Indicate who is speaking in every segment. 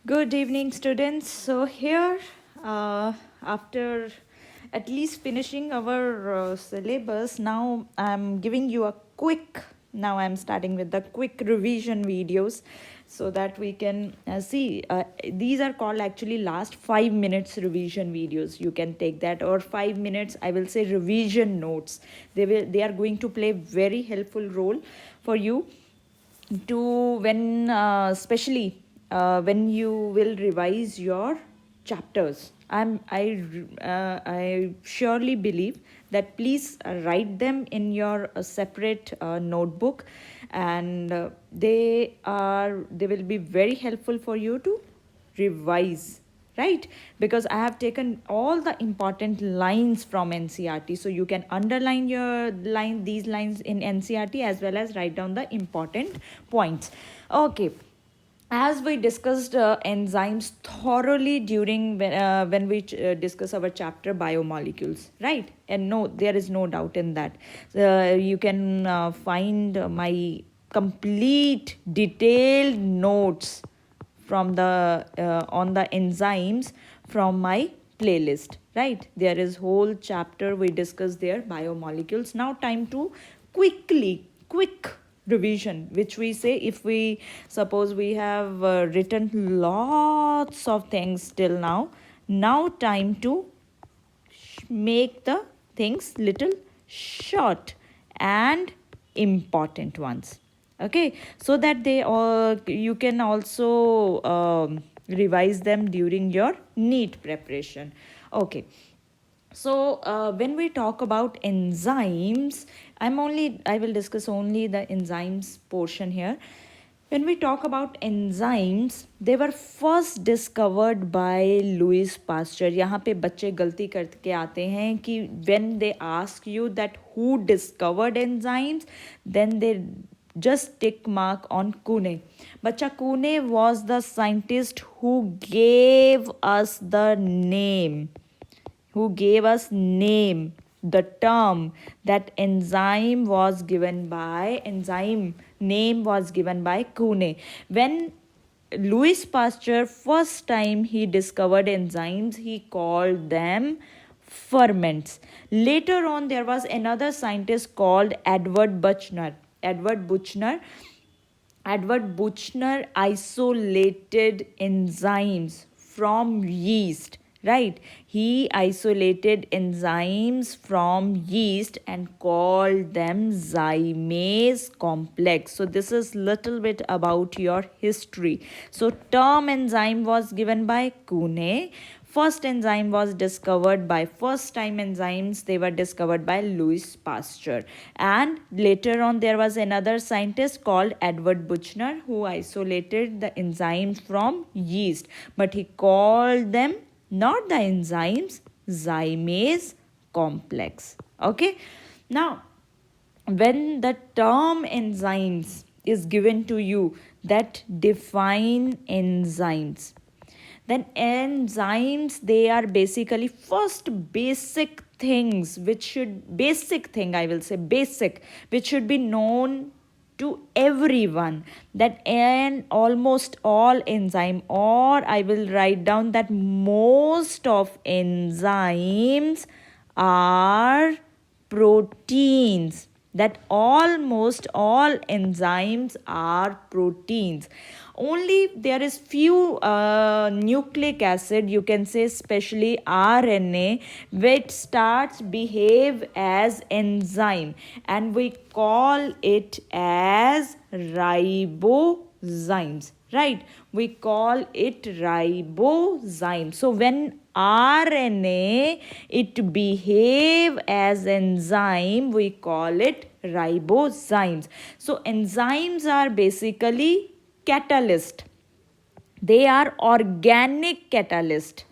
Speaker 1: Good evening, students. So, here, after at least finishing our syllabus, now I'm giving you a now I'm starting with the quick revision videos so that we can see. These are called actually last 5 minutes revision videos. You can take that, or 5 minutes, I will say, revision notes. They are going to play very helpful role for you to when especially when you will revise your chapters. I surely believe that please write them in your separate notebook, and they will be very helpful for you to revise, right? Because I have taken all the important lines from NCRT, so you can underline these lines in NCRT as well as write down the important points. Okay, as we discussed enzymes thoroughly during when we discuss our chapter biomolecules, right? And no, there is no doubt in that. You can find my complete detailed notes from the on the enzymes from my playlist, right? There is whole chapter we discuss there, biomolecules. Now time to quick revision, which we say, if we suppose we have written lots of things till now time to make the things little short and important ones. Okay, so that they all you can also revise them during your NEET preparation. Okay, so when we talk about enzymes, I will discuss only the enzymes portion here. When we talk about enzymes, they were first discovered by Louis Pasteur. यहाँ पे बच्चे गलती करके आते हैं कि when they ask you that who discovered enzymes, then they just tick mark on Kuhne. Bachcha, Kuhne was the scientist who gave us the name, the term. That enzyme name was given by Kuhne. When Louis Pasteur first time he discovered enzymes, he called them ferments. Later on, there was another scientist called Edward Buchner isolated enzymes from yeast, right? He isolated enzymes from yeast and called them zymase complex. So this is little bit about your history. So term enzyme was given by Kuhne. First enzyme was discovered by first time enzymes, they were discovered by Louis Pasteur. And later on, there was another scientist called Edward Buchner who isolated the enzymes from yeast, but he called them not the enzymes, zymase complex. Okay, now when the term enzymes is given to you that define enzymes, then enzymes, they are basically first basic thing, I will say basic, which should be known to everyone, that an almost all enzyme, or I will write down that most of enzymes are proteins, that almost all enzymes are proteins. Only there is few nucleic acid, you can say especially RNA, which starts behave as enzyme, and we call it as ribozymes, right? We call it ribozyme. So when RNA it behave as enzyme, we call it ribozymes. So enzymes are basically catalyst. They are organic catalyst.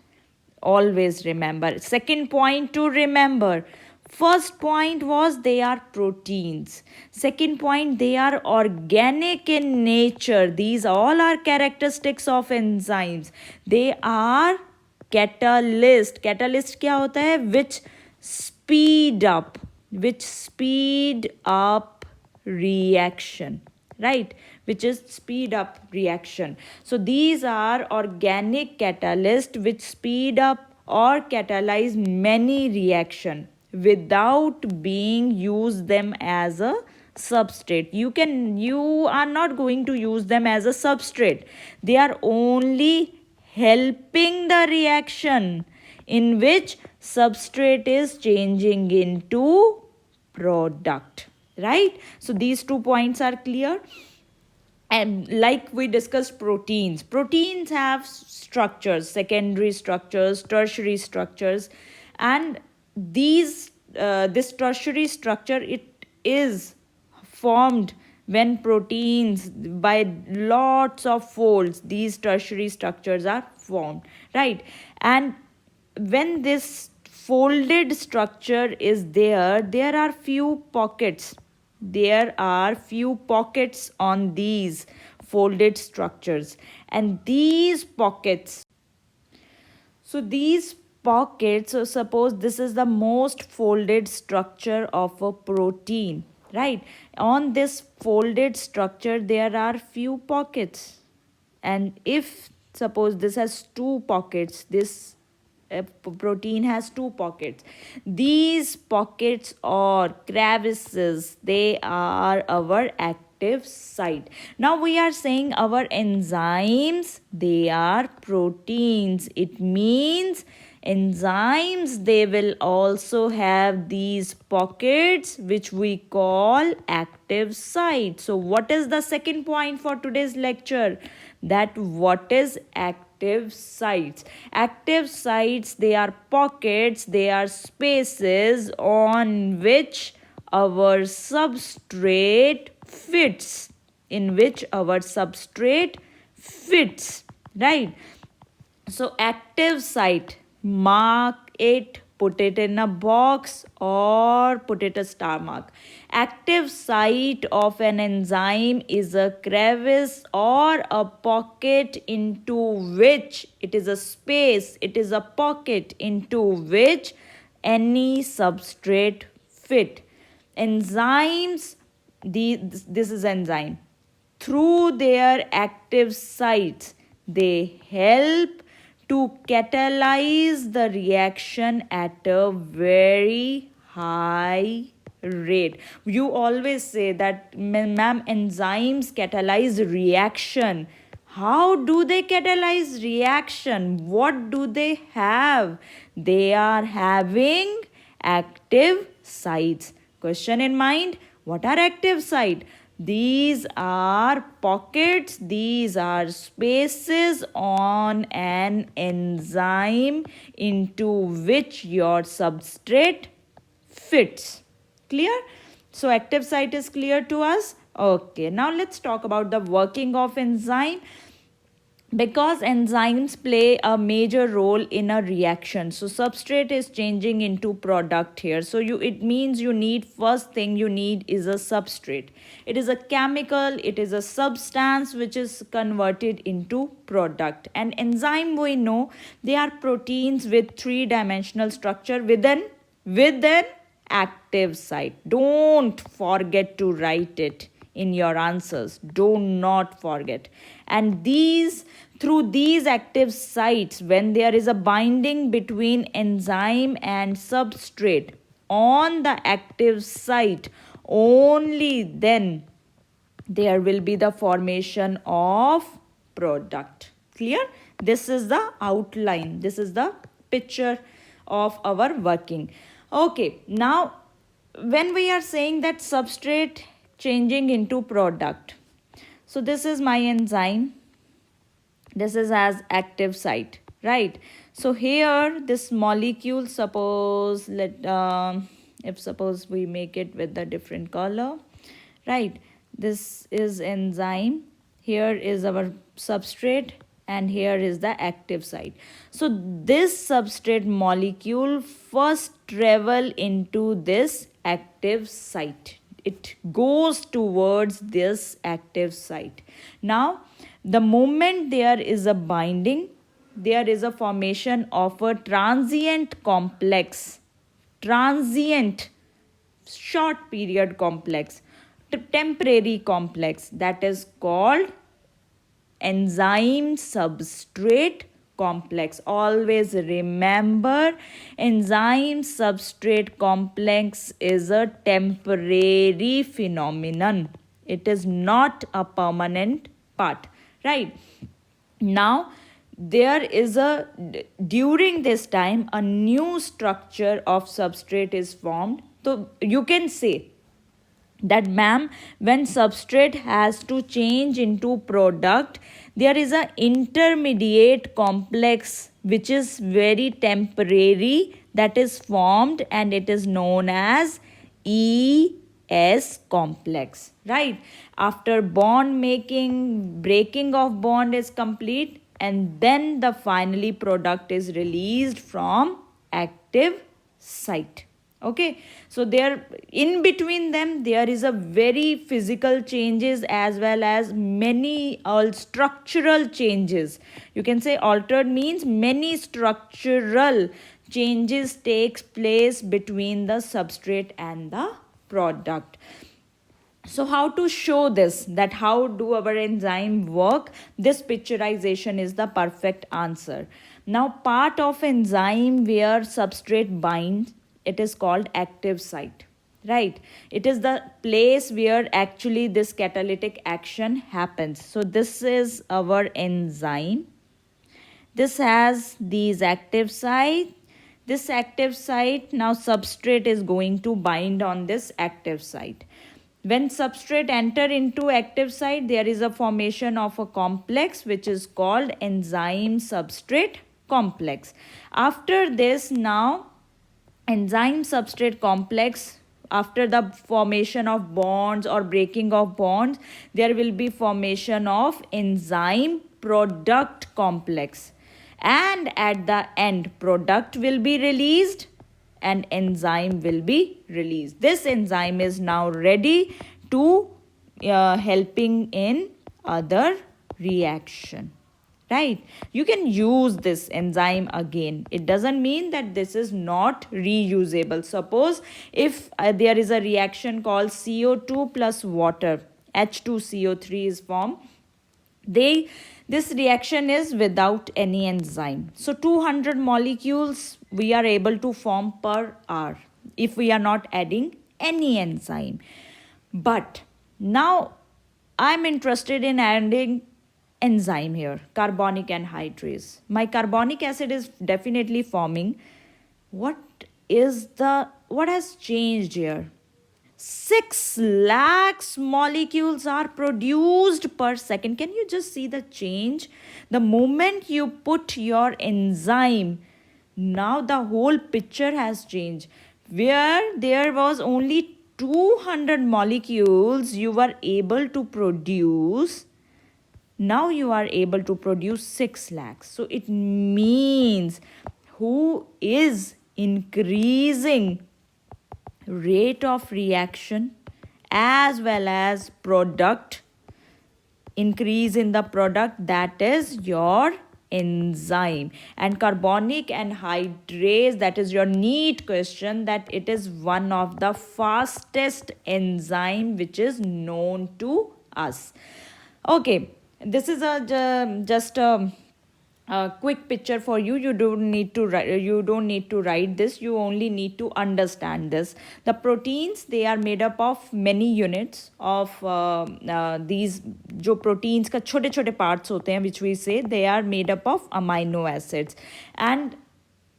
Speaker 1: Always remember. Second point to remember. First point was they are proteins. Second point, they are organic in nature. These all are characteristics of enzymes. They are catalyst. Catalyst क्या होता है? Which speed up reaction, right? which is speed up reaction. So these are organic catalysts which speed up or catalyze many reaction without being use them as a substrate. You are not going to use them as a substrate. They are only helping the reaction in which substrate is changing into product, right? So these 2 points are clear. And like we discussed, proteins have structures, secondary structures, tertiary structures, and this tertiary structure, it is formed when proteins, by lots of folds, these tertiary structures are formed, right? And when this folded structure is there are few pockets. There are few pockets on these folded structures, and these pockets, so suppose this is the most folded structure of a protein, right? On this folded structure, there are few pockets. And if suppose this has two pockets, this protein has two pockets. These pockets or crevices, they are our active site. Now we are saying our enzymes, they are proteins. It means enzymes, they will also have these pockets which we call active sites. So what is the second point for today's lecture? That what is active sites? Active sites, they are pockets, they are spaces on which our substrate fits, in which our substrate fits, right? So active site, mark it, put it in a box or put it a star mark. Active site of an enzyme is a crevice or a pocket into which, it is a space, it is a pocket into which any substrate fit. Enzymes, this is enzyme. Through their active sites, they help to catalyze the reaction at a very high rate. You always say that, ma'am, enzymes catalyze reaction. How do they catalyze reaction? What do they have? They are having active sites. Question in mind, what are active sites? These are pockets, these are spaces on an enzyme into which your substrate fits. Clear? So active site is clear to us. Okay, now let's talk about the working of enzyme. Because enzymes play a major role in a reaction, so substrate is changing into product here. So it means you need, first thing you need is a substrate. It is a chemical, it is a substance which is converted into product. And enzyme, we know, they are proteins with three-dimensional structure with an active site. Don't forget to write it in your answers. Do not forget. And through these active sites, when there is a binding between enzyme and substrate on the active site, only then there will be the formation of product. Clear? This is the outline. This is the picture of our working. Okay, now when we are saying that substrate changing into product, so this is my enzyme, this is as active site, right? So here this molecule, suppose if suppose we make it with a different color, right? This is enzyme, here is our substrate, and here is the active site. So this substrate molecule first travel into this active site. It goes towards this active site. Now, the moment there is a binding, there is a formation of a transient complex, transient short period complex temporary complex that is called enzyme substrate complex. Always remember, enzyme substrate complex is a temporary phenomenon. It is not a permanent part, right? Now there is a, during this time, a new structure of substrate is formed. So you can say that, ma'am, when substrate has to change into product, there is a intermediate complex which is very temporary, that is formed, and it is known as ES complex, right? After bond making, breaking of bond is complete, and then the finally product is released from active site. Okay, so there, in between them, there is a very physical changes as well as many structural changes. You can say altered means many structural changes takes place between the substrate and the product. So how to show this, that how do our enzyme work? This picturization is the perfect answer. Now part of enzyme where substrate binds, it is called active site, right? It is the place where actually this catalytic action happens. So this is our enzyme. This has these active site. This active site, now substrate is going to bind on this active site. When substrate enter into active site, there is a formation of a complex which is called enzyme substrate complex. After this, now enzyme substrate complex, after the formation of bonds or breaking of bonds, there will be formation of enzyme product complex, and at the end product will be released and enzyme will be released. This enzyme is now ready to helping in other reaction, right? You can use this enzyme again. It doesn't mean that this is not reusable. Suppose if there is a reaction called CO2 plus water, H2CO3 is formed. This reaction is without any enzyme. So 200 molecules we are able to form per hour if we are not adding any enzyme. But now I'm interested in adding enzyme here, carbonic anhydrase. My carbonic acid is definitely forming. What has changed here? 6 lakhs molecules are produced per second. Can you just see the change? The moment you put your enzyme, now the whole picture has changed. Where there was only 200 molecules you were able to produce, now you are able to produce 6 lakhs. So it means who is increasing rate of reaction as well as product, increase in the product, that is your enzyme. And carbonic anhydrase, that is your neat question, that it is one of the fastest enzyme which is known to us. Okay, this is just a quick picture for you. You don't need to write this. You only need to understand this. The proteins, they are made up of many units of these जो proteins का छोटे छोटे parts होते हैं, which we say they are made up of amino acids. And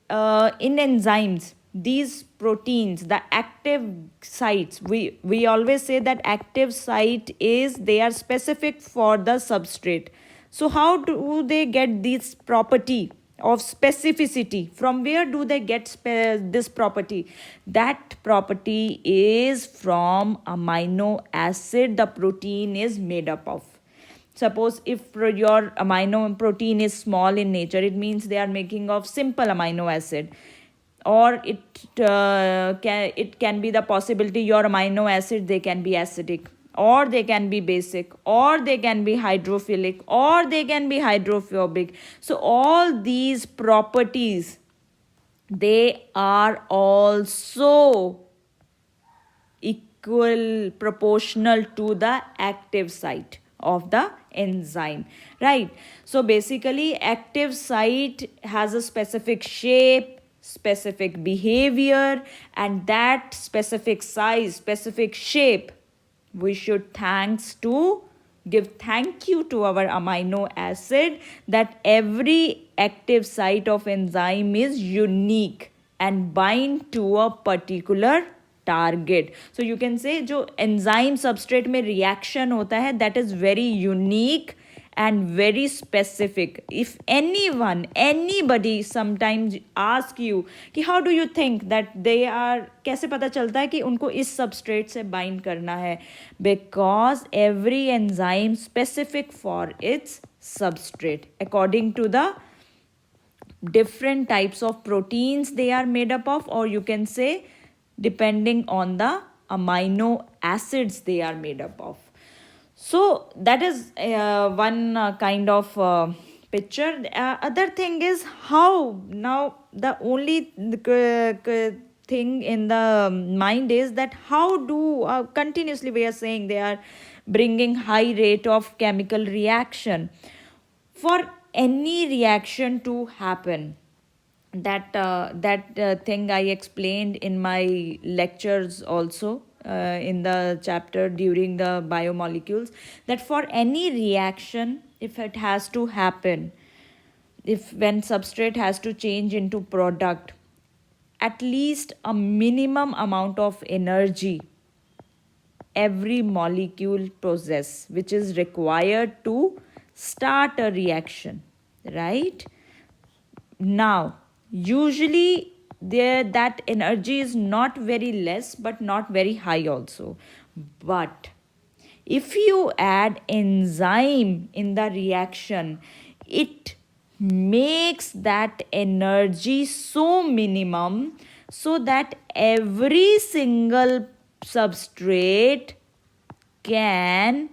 Speaker 1: in enzymes, these proteins, the active sites, we always say that active site is, they are specific for the substrate. So how do they get this property of specificity? From where do they get this property? That property is from amino acid the protein is made up of. Suppose if your amino protein is small in nature, it means they are making of simple amino acid. Or it can be the possibility your amino acid, they can be acidic, or they can be basic, or they can be hydrophilic, or they can be hydrophobic. So all these properties, they are also equal proportional to the active site of the enzyme, right? So basically active site has a specific shape, specific behavior, and that specific size, specific shape, we should give thank you to our amino acid, that every active site of enzyme is unique and bind to a particular target. So you can say जो enzyme substrate में reaction होता है, that is very unique and very specific. If anybody sometimes ask you कि how do you think that they are, कैसे पता चलता है कि उनको इस substrate से bind करना है? Because every enzyme specific for its substrate according to the different types of proteins they are made up of, or you can say depending on the amino acids they are made up of. So that is one kind of picture. Other thing is how now the only thing in the mind is that how do continuously we are saying they are bringing high rate of chemical reaction. For any reaction to happen, that thing I explained in my lectures also, in the chapter during the biomolecules, that for any reaction, if it has to happen, if when substrate has to change into product, at least a minimum amount of energy every molecule possess, which is required to start a reaction, right? Now usually that energy is not very less but not very high also. But if you add enzyme in the reaction, it makes that energy so minimum so that every single substrate can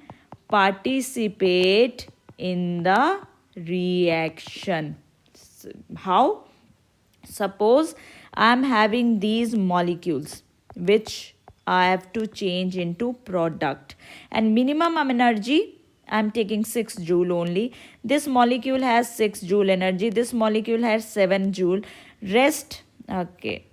Speaker 1: participate in the reaction. How? Suppose I am having these molecules which I have to change into product, and minimum energy I am taking 6 joule only. This molecule has 6 joule energy, this molecule has 7 joule, rest. Okay,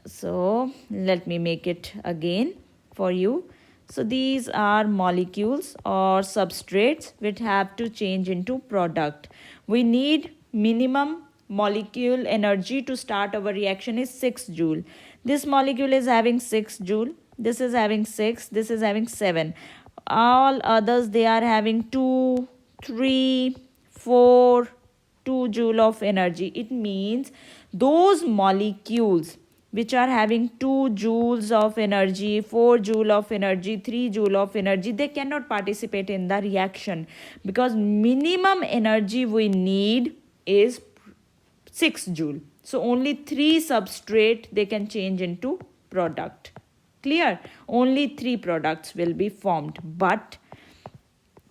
Speaker 1: so let me make it again for you. So these are molecules or substrates which have to change into product. We need minimum molecule energy to start our reaction is 6 joule. This molecule is having 6 joule, this is having 6, this is having 7. All others they are having 2, 3, 4, 2 joule of energy. It means those molecules which are having 2 joules of energy, 4 joule of energy, 3 joule of energy, they cannot participate in the reaction because minimum energy we need is 6 joule. So only 3 substrate they can change into product. Clear? Only 3 products will be formed. But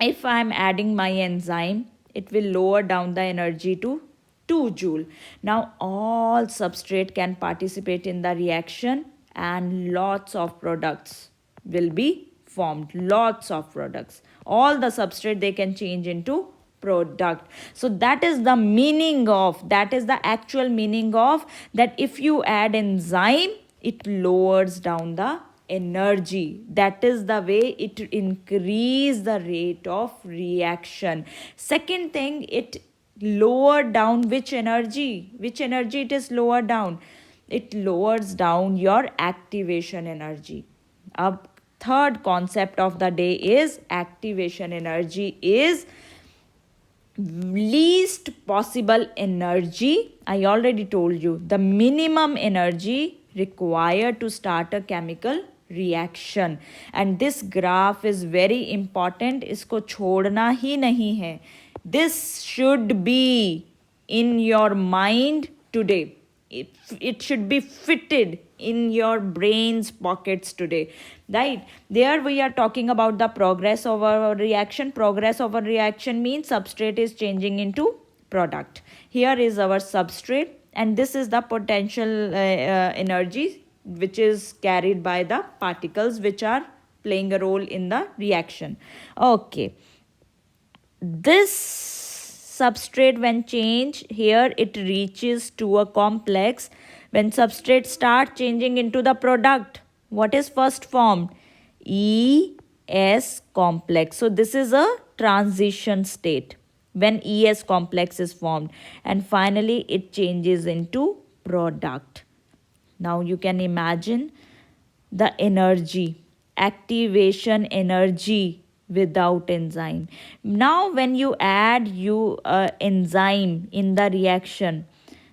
Speaker 1: if I am adding my enzyme, it will lower down the energy to 2 joule. Now all substrate can participate in the reaction and lots of products will be formed. Lots of products. All the substrate they can change into product. So that is the meaning of, that is the actual meaning of that if you add enzyme, it lowers down the energy. That is the way it increase the rate of reaction. Second thing, it lower down which energy it is lower down, it lowers down your activation energy. A third concept of the day is activation energy is least possible energy. I already told you the minimum energy required to start a chemical reaction, and this graph is very important. इसको छोड़ना ही नहीं है. This should be in your mind today. It should be fitted in your brain's pockets today, right? There we are talking about the progress of our reaction. Progress of a reaction means substrate is changing into product. Here is our substrate, and this is the potential energy which is carried by the particles which are playing a role in the reaction. Okay, this substrate, when changed here, it reaches to a complex. When substrate start changing into the product, what is first formed? ES complex. So this is a transition state when ES complex is formed, and finally it changes into product. Now you can imagine the energy, activation energy without enzyme. Now when you add enzyme in the reaction,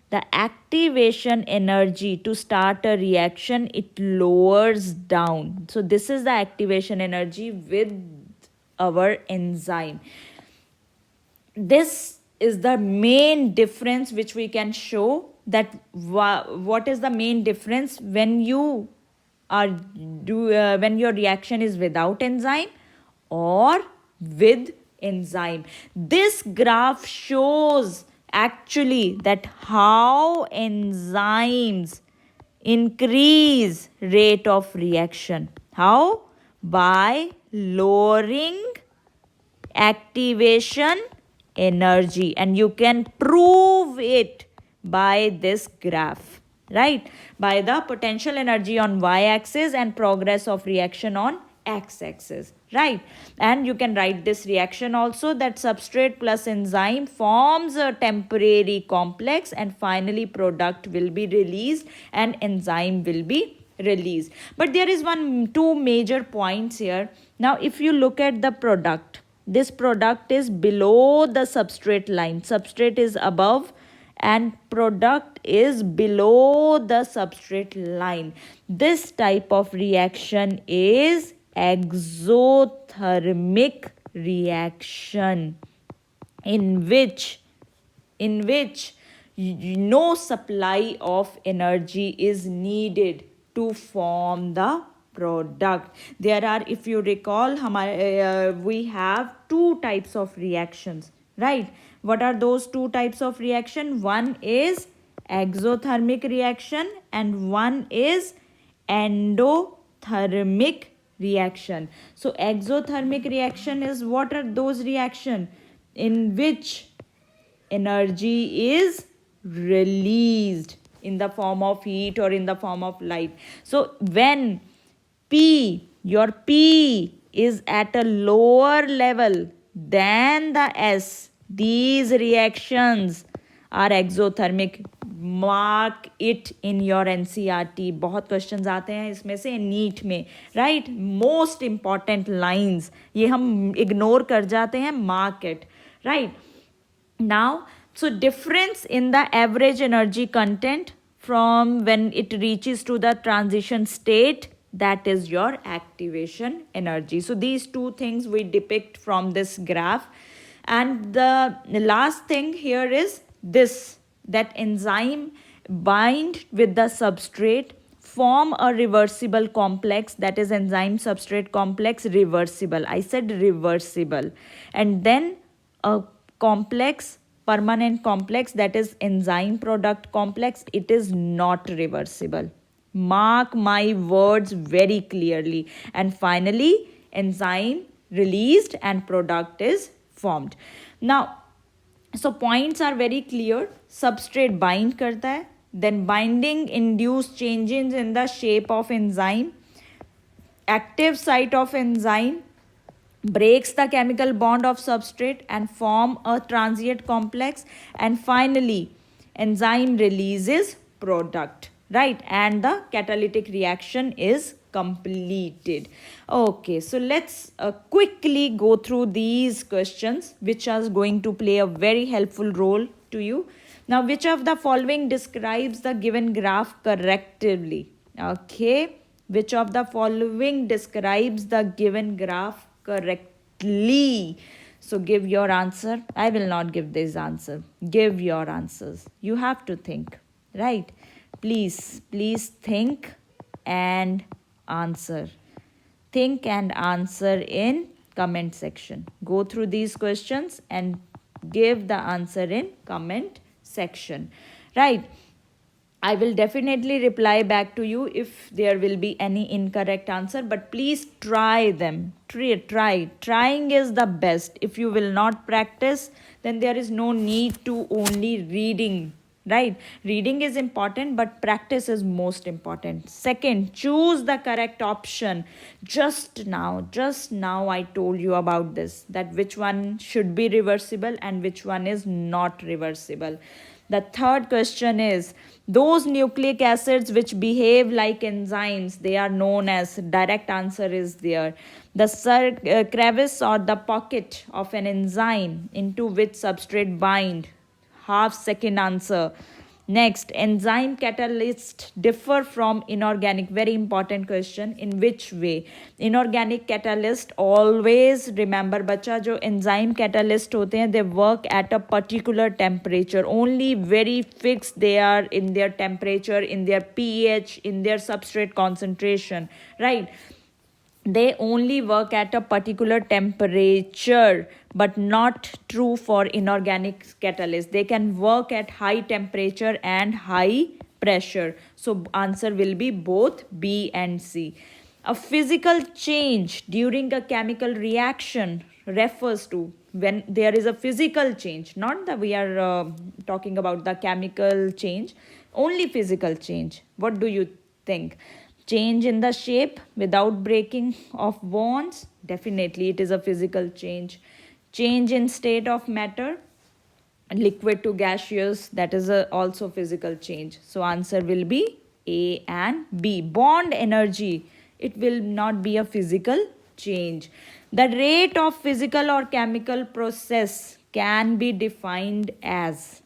Speaker 1: the activation energy to start a reaction, it lowers down. So this is the activation energy with our enzyme. This is the main difference which we can show, that what is the main difference when you are when your reaction is without enzyme or with enzyme. This graph shows actually that how enzymes increase rate of reaction. How? By lowering activation energy, and you can prove it by this graph, right? By the potential energy on y-axis and progress of reaction on x-axis, right? And you can write this reaction also, that substrate plus enzyme forms a temporary complex, and finally product will be released and enzyme will be released. But there is two major points here. Now if you look at the product, this product is below the substrate line. Substrate is above and product is below the substrate line. This type of reaction is exothermic reaction, in which no supply of energy is needed to form the product. There are, if you recall, we have two types of reactions, right? What are those two types of reaction? One is exothermic reaction and one is endothermic reaction. So exothermic reaction is, what are those reaction in which energy is released in the form of heat or in the form of light. So when your P is at a lower level than the S, these reactions are exothermic. Mark it in your NCERT. बहुत questions आते हैं इसमें से NEET में, right? Most important lines ये हम ignore कर जाते हैं. Mark it, right? Now, so difference in the average energy content from when it reaches to the transition state, that is your activation energy. So these two things we depict from this graph. And the last thing here is this, that enzyme bind with the substrate, form a reversible complex, that is enzyme substrate complex, reversible. I said reversible. And then a complex, permanent complex, that is enzyme product complex, it is not reversible. Mark my words very clearly. And finally enzyme released and product is formed. Now, so points are very clear. Substrate bind करता है, then binding induce changes in the shape of enzyme. Active site of enzyme breaks the chemical bond of substrate and form a transient complex, and finally enzyme releases product, right? And the catalytic reaction is completed. Okay, so let's quickly go through these questions which are going to play a very helpful role to you. Now, which of the following describes the given graph correctly? Okay, which of the following describes the given graph correctly? So give your answer. I will not give this answer. Give your answers. You have to think, right? Please think and answer. Think and answer in comment section. Go through these questions and give the answer in comment section, right? I will definitely reply back to you if there will be any incorrect answer, but please try them. Try. Trying is the best. If you will not practice, then there is no need to only reading. Right? Reading is important, but practice is most important. Second, choose the correct option. Just now, I told you about this, that which one should be reversible and which one is not reversible. The third question is, those nucleic acids which behave like enzymes, they are known as, direct answer is there. The crevice or the pocket of an enzyme into which substrate bind, half second answer. Next, enzyme catalysts differ from inorganic. Very important question. In which way? Inorganic catalyst, always remember बच्चा, जो enzyme catalyst होते हैं, they work at a particular temperature. Only very fixed they are in their temperature, in their pH, in their substrate concentration. Right? They only work at a particular temperature, but not true for inorganic catalysts. They can work at high temperature and high pressure. So answer will be both B and C. A physical change during a chemical reaction refers to when there is a physical change, not that we are talking about the chemical change, only physical change. What do you think? Change in the shape without breaking of bonds, definitely it is a physical change. Change in state of matter, liquid to gaseous, that is also physical change. So answer will be A and B. Bond energy, it will not be a physical change. The rate of physical or chemical process can be defined as,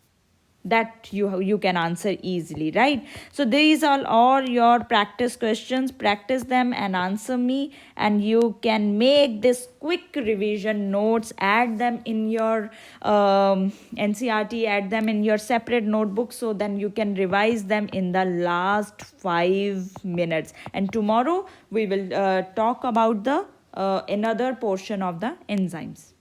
Speaker 1: that you can answer easily, right? So these are all your practice questions. Practice them and answer me, and you can make this quick revision notes, add them in your NCERT, add them in your separate notebook, so then you can revise them in the last 5 minutes. And tomorrow we will talk about the another portion of the enzymes.